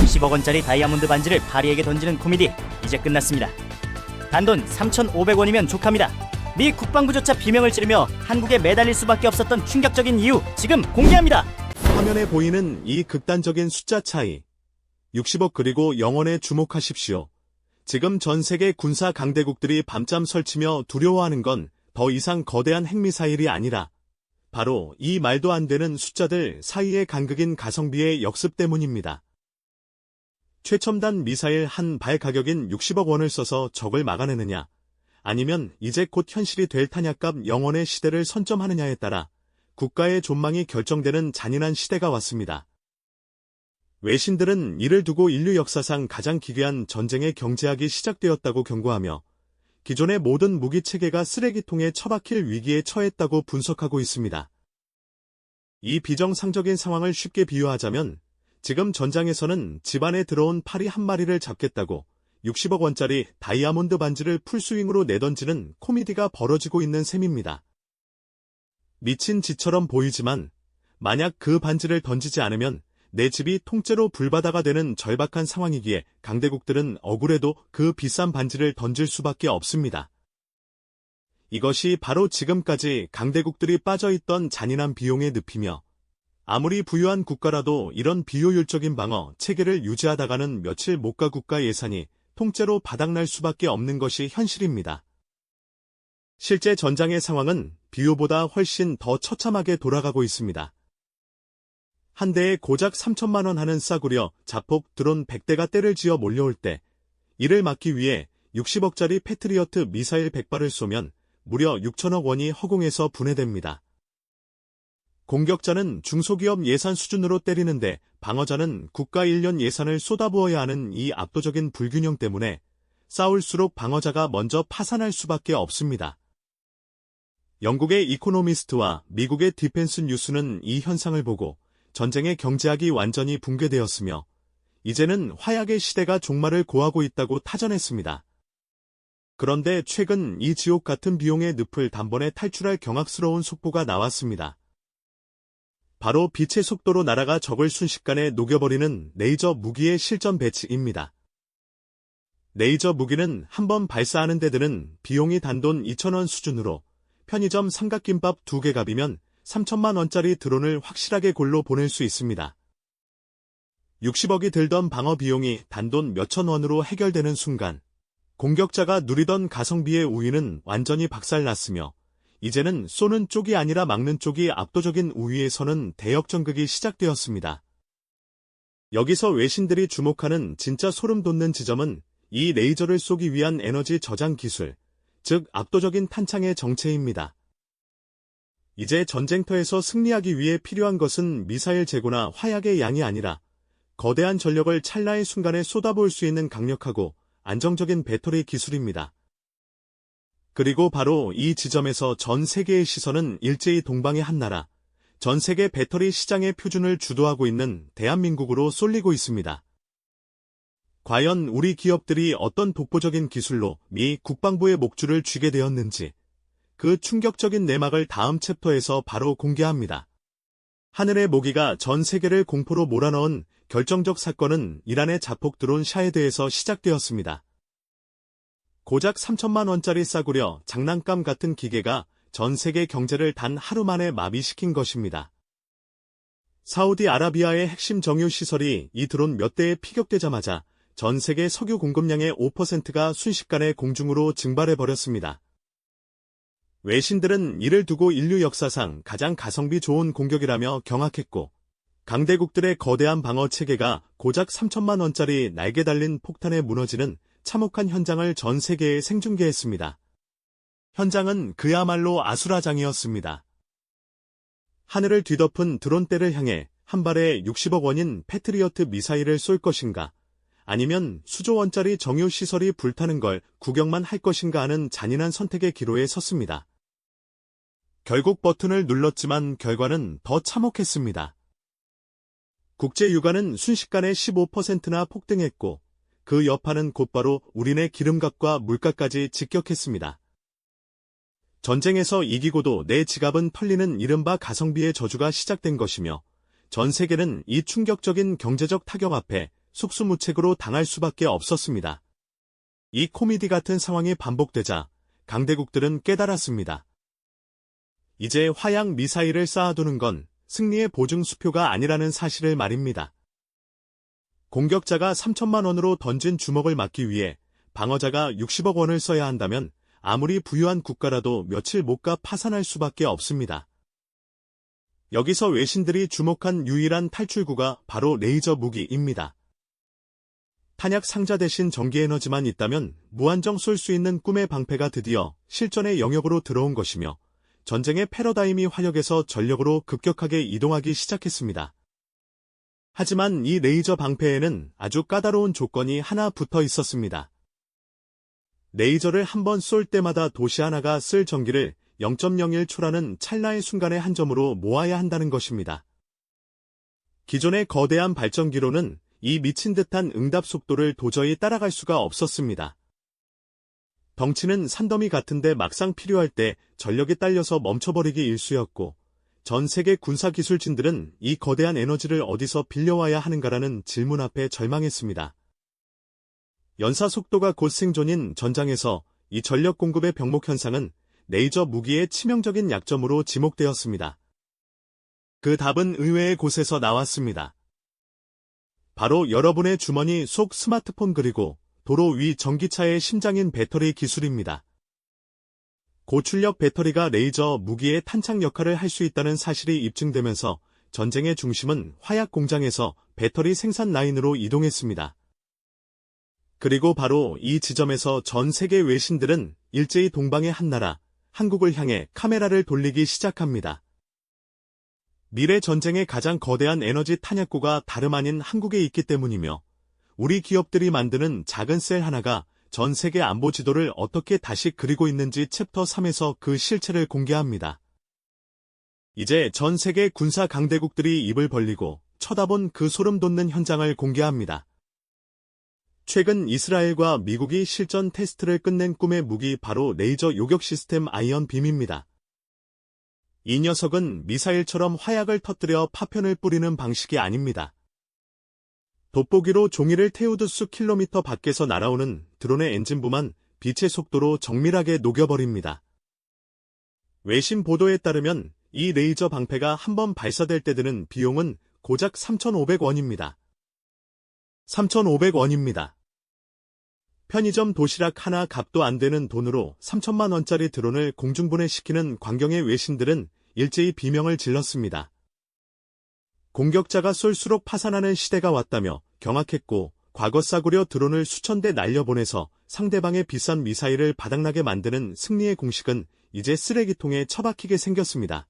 10억 원짜리 다이아몬드 반지를 파리에게 던지는 코미디 이제 끝났습니다. 단돈 3,500원이면 족합니다. 미 국방부조차 비명을 지르며 한국에 매달릴 수밖에 없었던 충격적인 이유 지금 공개합니다. 화면에 보이는 이 극단적인 숫자 차이 60억 그리고 영원에 주목하십시오. 지금 전 세계 군사 강대국들이 밤잠 설치며 두려워하는 건 더 이상 거대한 핵미사일이 아니라 바로 이 말도 안 되는 숫자들 사이의 간극인 가성비의 역습 때문입니다. 최첨단 미사일 한 발 가격인 60억 원을 써서 적을 막아내느냐, 아니면 이제 곧 현실이 될 탄약값 영원의 시대를 선점하느냐에 따라 국가의 존망이 결정되는 잔인한 시대가 왔습니다. 외신들은 이를 두고 인류 역사상 가장 기괴한 전쟁의 경제학이 시작되었다고 경고하며 기존의 모든 무기 체계가 쓰레기통에 처박힐 위기에 처했다고 분석하고 있습니다. 이 비정상적인 상황을 쉽게 비유하자면 지금 전장에서는 집안에 들어온 파리 한 마리를 잡겠다고 60억 원짜리 다이아몬드 반지를 풀스윙으로 내던지는 코미디가 벌어지고 있는 셈입니다. 미친 짓처럼 보이지만 만약 그 반지를 던지지 않으면 내 집이 통째로 불바다가 되는 절박한 상황이기에 강대국들은 억울해도 그 비싼 반지를 던질 수밖에 없습니다. 이것이 바로 지금까지 강대국들이 빠져있던 잔인한 비용의 늪이며 아무리 부유한 국가라도 이런 비효율적인 방어 체계를 유지하다가는 며칠 못 가 국가 예산이 통째로 바닥날 수밖에 없는 것이 현실입니다. 실제 전장의 상황은 비유보다 훨씬 더 처참하게 돌아가고 있습니다. 한 대에 고작 3천만 원 하는 싸구려 자폭 드론 100대가 때를 지어 몰려올 때 이를 막기 위해 60억짜리 패트리어트 미사일 100발을 쏘면 무려 6천억 원이 허공에서 분해됩니다. 공격자는 중소기업 예산 수준으로 때리는데 방어자는 국가 1년 예산을 쏟아부어야 하는 이 압도적인 불균형 때문에 싸울수록 방어자가 먼저 파산할 수밖에 없습니다. 영국의 이코노미스트와 미국의 디펜스 뉴스는 이 현상을 보고 전쟁의 경제학이 완전히 붕괴되었으며 이제는 화약의 시대가 종말을 고하고 있다고 타전했습니다. 그런데 최근 이 지옥 같은 비용의 늪을 단번에 탈출할 경악스러운 속보가 나왔습니다. 바로 빛의 속도로 날아가 적을 순식간에 녹여버리는 레이저 무기의 실전 배치입니다. 레이저 무기는 한번 발사하는 데 드는 비용이 단돈 2,000원 수준으로 편의점 삼각김밥 2개 값이면 3천만 원짜리 드론을 확실하게 골로 보낼 수 있습니다. 60억이 들던 방어 비용이 단돈 몇천 원으로 해결되는 순간 공격자가 누리던 가성비의 우위는 완전히 박살났으며 이제는 쏘는 쪽이 아니라 막는 쪽이 압도적인 우위에 서는 대역전극이 시작되었습니다. 여기서 외신들이 주목하는 진짜 소름 돋는 지점은 이 레이저를 쏘기 위한 에너지 저장 기술, 즉 압도적인 탄창의 정체입니다. 이제 전쟁터에서 승리하기 위해 필요한 것은 미사일 재고나 화약의 양이 아니라 거대한 전력을 찰나의 순간에 쏟아부을 수 있는 강력하고 안정적인 배터리 기술입니다. 그리고 바로 이 지점에서 전 세계의 시선은 일제히 동방의 한 나라, 전 세계 배터리 시장의 표준을 주도하고 있는 대한민국으로 쏠리고 있습니다. 과연 우리 기업들이 어떤 독보적인 기술로 미 국방부의 목줄을 쥐게 되었는지 그 충격적인 내막을 다음 챕터에서 바로 공개합니다. 하늘의 모기가 전 세계를 공포로 몰아넣은 결정적 사건은 이란의 자폭 드론 샤헤드에서 시작되었습니다. 고작 3천만 원짜리 싸구려 장난감 같은 기계가 전 세계 경제를 단 하루 만에 마비시킨 것입니다. 사우디아라비아의 핵심 정유 시설이 이 드론 몇 대에 피격되자마자 전 세계 석유 공급량의 5%가 순식간에 공중으로 증발해버렸습니다. 외신들은 이를 두고 인류 역사상 가장 가성비 좋은 공격이라며 경악했고 강대국들의 거대한 방어 체계가 고작 3천만 원짜리 날개 달린 폭탄에 무너지는 참혹한 현장을 전 세계에 생중계했습니다. 현장은 그야말로 아수라장이었습니다. 하늘을 뒤덮은 드론대를 향해 한 발에 60억 원인 패트리어트 미사일을 쏠 것인가, 아니면 수조 원짜리 정유 시설이 불타는 걸 구경만 할 것인가 하는 잔인한 선택의 기로에 섰습니다. 결국 버튼을 눌렀지만 결과는 더 참혹했습니다. 국제 유가는 순식간에 15%나 폭등했고 그 여파는 곧바로 우리네 기름값과 물가까지 직격했습니다. 전쟁에서 이기고도 내 지갑은 털리는 이른바 가성비의 저주가 시작된 것이며 전 세계는 이 충격적인 경제적 타격 앞에 속수무책으로 당할 수밖에 없었습니다. 이 코미디 같은 상황이 반복되자 강대국들은 깨달았습니다. 이제 화약 미사일을 쌓아두는 건 승리의 보증수표가 아니라는 사실을 말입니다. 공격자가 3천만 원으로 던진 주먹을 막기 위해 방어자가 60억 원을 써야 한다면 아무리 부유한 국가라도 며칠 못 가 파산할 수밖에 없습니다. 여기서 외신들이 주목한 유일한 탈출구가 바로 레이저 무기입니다. 탄약 상자 대신 전기에너지만 있다면 무한정 쏠 수 있는 꿈의 방패가 드디어 실전의 영역으로 들어온 것이며 전쟁의 패러다임이 화력에서 전력으로 급격하게 이동하기 시작했습니다. 하지만 이 레이저 방패에는 아주 까다로운 조건이 하나 붙어 있었습니다. 레이저를 한 번 쏠 때마다 도시 하나가 쓸 전기를 0.01초라는 찰나의 순간에 한 점으로 모아야 한다는 것입니다. 기존의 거대한 발전기로는 이 미친 듯한 응답 속도를 도저히 따라갈 수가 없었습니다. 덩치는 산더미 같은데 막상 필요할 때 전력이 딸려서 멈춰버리기 일쑤였고 전 세계 군사기술진들은 이 거대한 에너지를 어디서 빌려와야 하는가라는 질문 앞에 절망했습니다. 연사 속도가 곧 생존인 전장에서 이 전력 공급의 병목 현상은 레이저 무기의 치명적인 약점으로 지목되었습니다. 그 답은 의외의 곳에서 나왔습니다. 바로 여러분의 주머니 속 스마트폰 그리고 도로 위 전기차의 심장인 배터리 기술입니다. 고출력 배터리가 레이저 무기의 탄착 역할을 할 수 있다는 사실이 입증되면서 전쟁의 중심은 화약 공장에서 배터리 생산 라인으로 이동했습니다. 그리고 바로 이 지점에서 전 세계 외신들은 일제히 동방의 한나라, 한국을 향해 카메라를 돌리기 시작합니다. 미래 전쟁의 가장 거대한 에너지 탄약고가 다름 아닌 한국에 있기 때문이며 우리 기업들이 만드는 작은 셀 하나가 전 세계 안보 지도를 어떻게 다시 그리고 있는지 챕터 3에서 그 실체를 공개합니다. 이제 전 세계 군사 강대국들이 입을 벌리고 쳐다본 그 소름 돋는 현장을 공개합니다. 최근 이스라엘과 미국이 실전 테스트를 끝낸 꿈의 무기 바로 레이저 요격 시스템 아이언 빔입니다. 이 녀석은 미사일처럼 화약을 터뜨려 파편을 뿌리는 방식이 아닙니다. 돋보기로 종이를 태우듯 수 킬로미터 밖에서 날아오는 드론의 엔진부만 빛의 속도로 정밀하게 녹여버립니다. 외신 보도에 따르면 이 레이저 방패가 한번 발사될 때 드는 비용은 고작 3,500원입니다. 3,500원입니다. 편의점 도시락 하나 값도 안 되는 돈으로 3천만 원짜리 드론을 공중분해시키는 광경의 외신들은 일제히 비명을 질렀습니다. 공격자가 쏠수록 파산하는 시대가 왔다며 경악했고 과거 싸구려 드론을 수천 대 날려보내서 상대방의 비싼 미사일을 바닥나게 만드는 승리의 공식은 이제 쓰레기통에 처박히게 생겼습니다.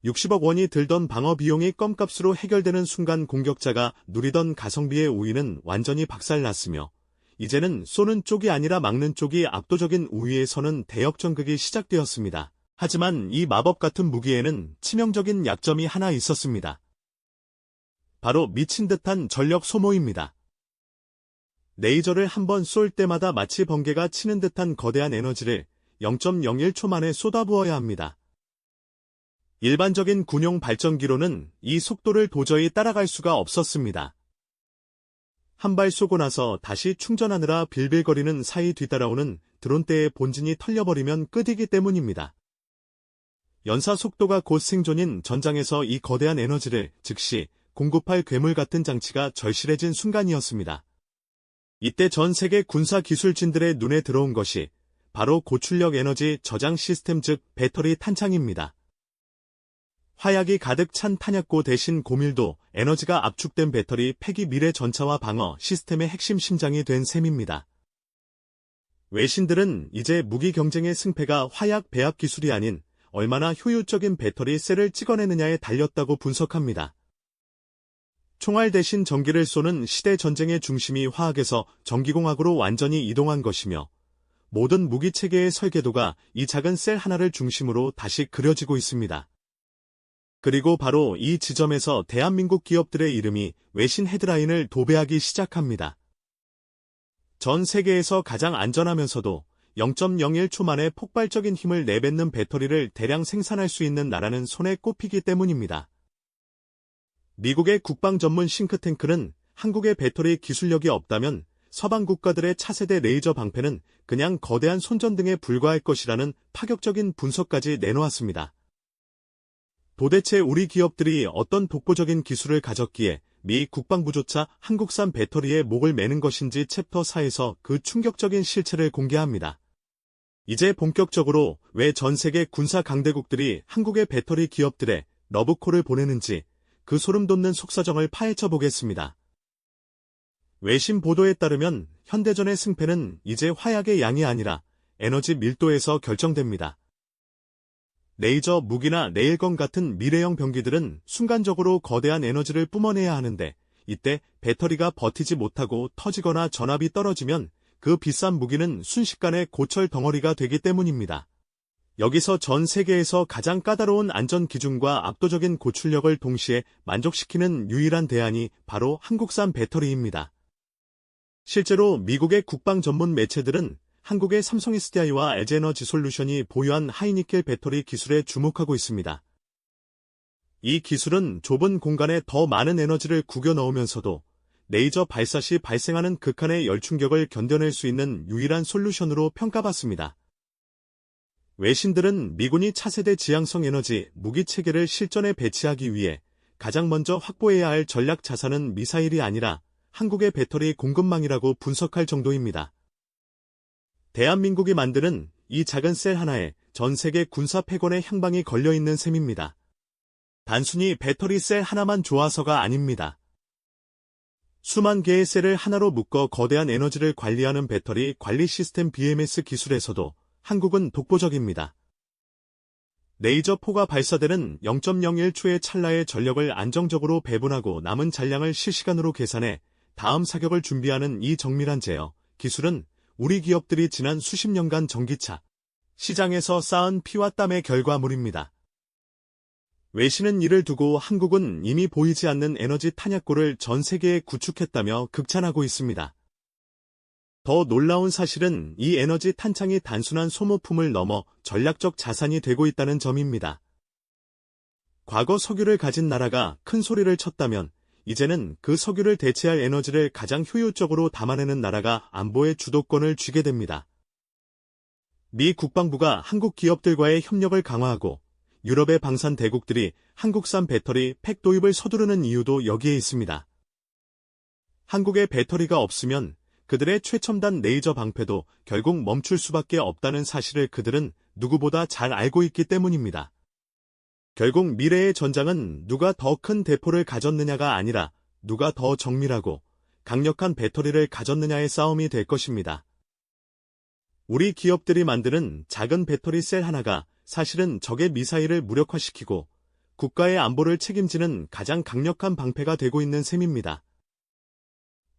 60억 원이 들던 방어 비용이 껌값으로 해결되는 순간 공격자가 누리던 가성비의 우위는 완전히 박살났으며 이제는 쏘는 쪽이 아니라 막는 쪽이 압도적인 우위에 서는 대역전극이 시작되었습니다. 하지만 이 마법 같은 무기에는 치명적인 약점이 하나 있었습니다. 바로 미친 듯한 전력 소모입니다. 레이저를 한번 쏠 때마다 마치 번개가 치는 듯한 거대한 에너지를 0.01초 만에 쏟아부어야 합니다. 일반적인 군용 발전기로는 이 속도를 도저히 따라갈 수가 없었습니다. 한 발 쏘고 나서 다시 충전하느라 빌빌거리는 사이 뒤따라오는 드론대의 본진이 털려버리면 끝이기 때문입니다. 연사 속도가 곧 생존인 전장에서 이 거대한 에너지를 즉시 공급할 괴물 같은 장치가 절실해진 순간이었습니다. 이때 전 세계 군사 기술진들의 눈에 들어온 것이 바로 고출력 에너지 저장 시스템 즉 배터리 탄창입니다. 화약이 가득 찬 탄약고 대신 고밀도 에너지가 압축된 배터리 팩이 미래 전차와 방어 시스템의 핵심 심장이 된 셈입니다. 외신들은 이제 무기 경쟁의 승패가 화약 배합 기술이 아닌 얼마나 효율적인 배터리 셀을 찍어내느냐에 달렸다고 분석합니다. 총알 대신 전기를 쏘는 시대 전쟁의 중심이 화학에서 전기공학으로 완전히 이동한 것이며 모든 무기체계의 설계도가 이 작은 셀 하나를 중심으로 다시 그려지고 있습니다. 그리고 바로 이 지점에서 대한민국 기업들의 이름이 외신 헤드라인을 도배하기 시작합니다. 전 세계에서 가장 안전하면서도 0.01초 만에 폭발적인 힘을 내뱉는 배터리를 대량 생산할 수 있는 나라는 손에 꼽히기 때문입니다. 미국의 국방 전문 싱크탱크는 한국의 배터리 기술력이 없다면 서방 국가들의 차세대 레이저 방패는 그냥 거대한 손전등에 불과할 것이라는 파격적인 분석까지 내놓았습니다. 도대체 우리 기업들이 어떤 독보적인 기술을 가졌기에 미 국방부조차 한국산 배터리에 목을 매는 것인지 챕터 4에서 그 충격적인 실체를 공개합니다. 이제 본격적으로 왜 전 세계 군사 강대국들이 한국의 배터리 기업들에 러브콜을 보내는지 그 소름돋는 속사정을 파헤쳐 보겠습니다. 외신 보도에 따르면 현대전의 승패는 이제 화약의 양이 아니라 에너지 밀도에서 결정됩니다. 레이저 무기나 레일건 같은 미래형 병기들은 순간적으로 거대한 에너지를 뿜어내야 하는데 이때 배터리가 버티지 못하고 터지거나 전압이 떨어지면 그 비싼 무기는 순식간에 고철 덩어리가 되기 때문입니다. 여기서 전 세계에서 가장 까다로운 안전 기준과 압도적인 고출력을 동시에 만족시키는 유일한 대안이 바로 한국산 배터리입니다. 실제로 미국의 국방 전문 매체들은 한국의 삼성 SDI와 에즈에너지솔루션이 보유한 하이니켈 배터리 기술에 주목하고 있습니다. 이 기술은 좁은 공간에 더 많은 에너지를 구겨 넣으면서도 레이저 발사 시 발생하는 극한의 열충격을 견뎌낼 수 있는 유일한 솔루션으로 평가받습니다. 외신들은 미군이 차세대 지향성 에너지 무기 체계를 실전에 배치하기 위해 가장 먼저 확보해야 할 전략 자산은 미사일이 아니라 한국의 배터리 공급망이라고 분석할 정도입니다. 대한민국이 만드는 이 작은 셀 하나에 전 세계 군사 패권의 향방이 걸려있는 셈입니다. 단순히 배터리 셀 하나만 좋아서가 아닙니다. 수만 개의 셀을 하나로 묶어 거대한 에너지를 관리하는 배터리 관리 시스템 BMS 기술에서도 한국은 독보적입니다. 레이저 포가 발사되는 0.01초의 찰나의 전력을 안정적으로 배분하고 남은 잔량을 실시간으로 계산해 다음 사격을 준비하는 이 정밀한 제어 기술은 우리 기업들이 지난 수십 년간 전기차 시장에서 쌓은 피와 땀의 결과물입니다. 외신은 이를 두고 한국은 이미 보이지 않는 에너지 탄약고를 전 세계에 구축했다며 극찬하고 있습니다. 더 놀라운 사실은 이 에너지 탄창이 단순한 소모품을 넘어 전략적 자산이 되고 있다는 점입니다. 과거 석유를 가진 나라가 큰 소리를 쳤다면 이제는 그 석유를 대체할 에너지를 가장 효율적으로 담아내는 나라가 안보의 주도권을 쥐게 됩니다. 미 국방부가 한국 기업들과의 협력을 강화하고 유럽의 방산 대국들이 한국산 배터리 팩 도입을 서두르는 이유도 여기에 있습니다. 한국의 배터리가 없으면 그들의 최첨단 레이저 방패도 결국 멈출 수밖에 없다는 사실을 그들은 누구보다 잘 알고 있기 때문입니다. 결국 미래의 전장은 누가 더 큰 대포를 가졌느냐가 아니라 누가 더 정밀하고 강력한 배터리를 가졌느냐의 싸움이 될 것입니다. 우리 기업들이 만드는 작은 배터리 셀 하나가 사실은 적의 미사일을 무력화시키고 국가의 안보를 책임지는 가장 강력한 방패가 되고 있는 셈입니다.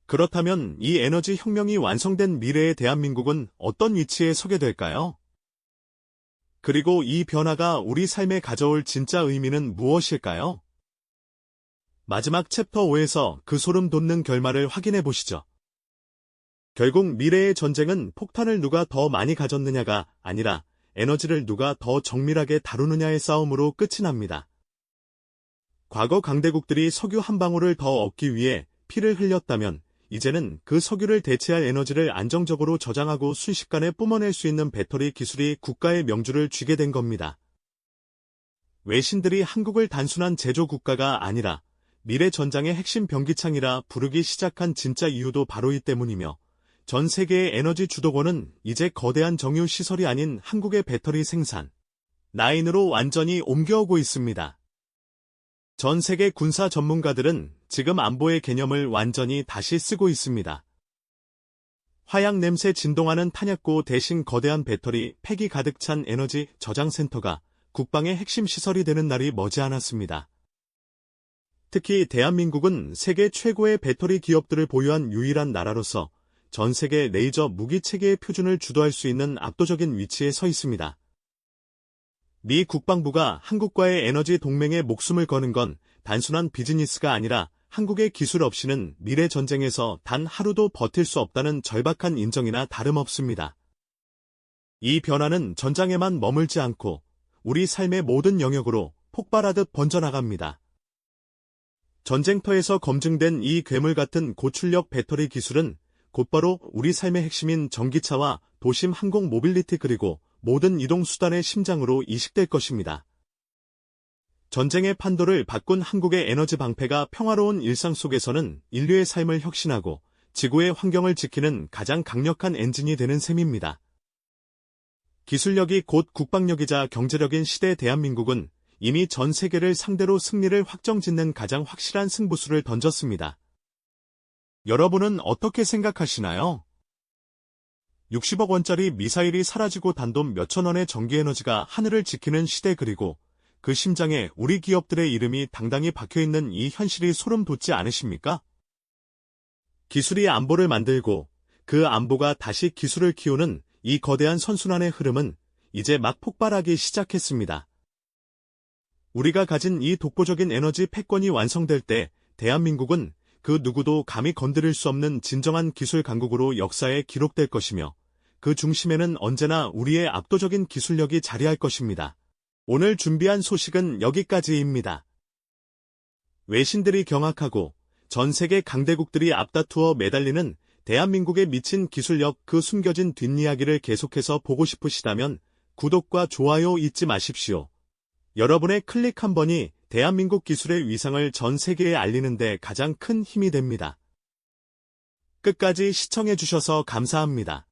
그렇다면 이 에너지 혁명이 완성된 미래의 대한민국은 어떤 위치에 서게 될까요? 그리고 이 변화가 우리 삶에 가져올 진짜 의미는 무엇일까요? 마지막 챕터 5에서 그 소름 돋는 결말을 확인해 보시죠. 결국 미래의 전쟁은 폭탄을 누가 더 많이 가졌느냐가 아니라 에너지를 누가 더 정밀하게 다루느냐의 싸움으로 끝이 납니다. 과거 강대국들이 석유 한 방울을 더 얻기 위해 피를 흘렸다면 이제는 그 석유를 대체할 에너지를 안정적으로 저장하고 순식간에 뿜어낼 수 있는 배터리 기술이 국가의 명주를 쥐게 된 겁니다. 외신들이 한국을 단순한 제조 국가가 아니라 미래 전장의 핵심 병기창이라 부르기 시작한 진짜 이유도 바로 이 때문이며 전 세계의 에너지 주도권은 이제 거대한 정유 시설이 아닌 한국의 배터리 생산 라인으로 완전히 옮겨오고 있습니다. 전 세계 군사 전문가들은 지금 안보의 개념을 완전히 다시 쓰고 있습니다. 화약 냄새 진동하는 탄약고 대신 거대한 배터리 팩이 가득 찬 에너지 저장 센터가 국방의 핵심 시설이 되는 날이 머지않았습니다. 특히 대한민국은 세계 최고의 배터리 기업들을 보유한 유일한 나라로서 전 세계 레이저 무기 체계의 표준을 주도할 수 있는 압도적인 위치에 서 있습니다. 미 국방부가 한국과의 에너지 동맹에 목숨을 거는 건 단순한 비즈니스가 아니라 한국의 기술 없이는 미래 전쟁에서 단 하루도 버틸 수 없다는 절박한 인정이나 다름없습니다. 이 변화는 전장에만 머물지 않고 우리 삶의 모든 영역으로 폭발하듯 번져나갑니다. 전쟁터에서 검증된 이 괴물 같은 고출력 배터리 기술은 곧바로 우리 삶의 핵심인 전기차와 도심 항공 모빌리티 그리고 모든 이동 수단의 심장으로 이식될 것입니다. 전쟁의 판도를 바꾼 한국의 에너지 방패가 평화로운 일상 속에서는 인류의 삶을 혁신하고 지구의 환경을 지키는 가장 강력한 엔진이 되는 셈입니다. 기술력이 곧 국방력이자 경제력인 시대 대한민국은 이미 전 세계를 상대로 승리를 확정짓는 가장 확실한 승부수를 던졌습니다. 여러분은 어떻게 생각하시나요? 60억 원짜리 미사일이 사라지고 단돈 몇천 원의 전기에너지가 하늘을 지키는 시대 그리고 그 심장에 우리 기업들의 이름이 당당히 박혀있는 이 현실이 소름 돋지 않으십니까? 기술이 안보를 만들고 그 안보가 다시 기술을 키우는 이 거대한 선순환의 흐름은 이제 막 폭발하기 시작했습니다. 우리가 가진 이 독보적인 에너지 패권이 완성될 때 대한민국은 그 누구도 감히 건드릴 수 없는 진정한 기술 강국으로 역사에 기록될 것이며 그 중심에는 언제나 우리의 압도적인 기술력이 자리할 것입니다. 오늘 준비한 소식은 여기까지입니다. 외신들이 경악하고 전 세계 강대국들이 앞다투어 매달리는 대한민국의 미친 기술력 그 숨겨진 뒷이야기를 계속해서 보고 싶으시다면 구독과 좋아요 잊지 마십시오. 여러분의 클릭 한 번이 대한민국 기술의 위상을 전 세계에 알리는 데 가장 큰 힘이 됩니다. 끝까지 시청해주셔서 감사합니다.